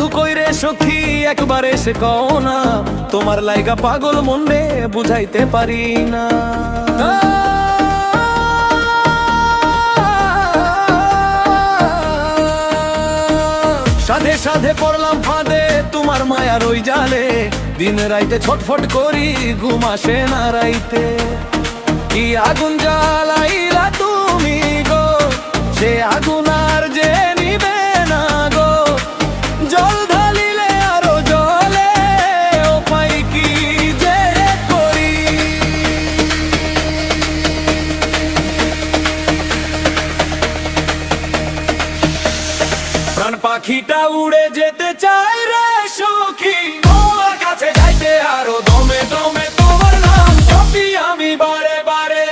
বন্ধু কইরে সখী একবার এসে কও না, তোমার লাইগা পাগল মনে বুঝাইতে পারি না। সাধে সাধে পড়লাম ফাঁদে তোমার মায়ার ওই জালে, দিন রাইতে ছটফট করি ঘুম আসে না রাইতে। কি আগুন জ্বালাইলা তুমি গো, সে আগুন আর যে নিবে না গো। জল ঢালিলে আরো জলে, উপায় কি যে করি। প্রাণ পাখিটা উড়ে যেতে চায় রে সখী, তোমার কাছে যাইতে আরো দমে দমে তোমার নাম জপি আমি বারে বারে।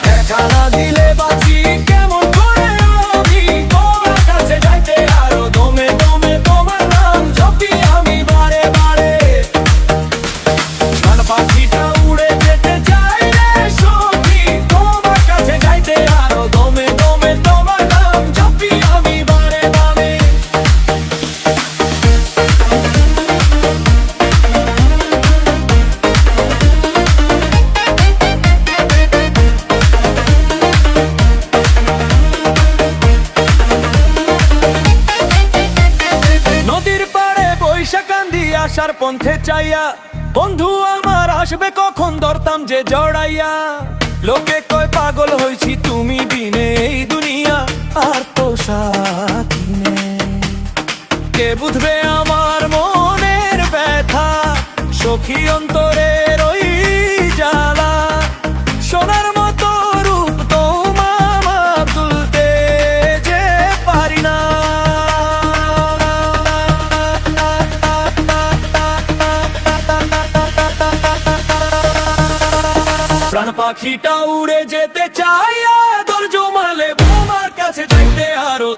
দেখা না দিলে বাঁচি কেমন করে আমি, তোমার কাছে যাইতে আরো দমে দমে তোমার নাম জপি আমি বারে বারে। প্রাণ পাখিটা উড়ে যেতে চায় রে সখী, তোমার কাছে যাইতে আরো দমে দমে তোমার নাম জপি আমি বারে বারে। নদীর পাড়ে বৈশা কান্দি আসার পন্থে চাইয়া, বন্ধু আমার আসবে কখন ধরতাম যে জড়াইয়া। লোকে কয় পাগল হইছি তুমি বিনে এই দুনিয়া, আর তো সাথী নেই। কে বুঝবে আমার মনের ব্যথা, সখী অন্তরের ওই জ্বালা। সোনার মতো রূপ তোমার তুলতে যে পারি না। প্রাণ পাখিটা উড়ে যেতে চায়, দর জমালে তোমার কাছে যাইতে আরো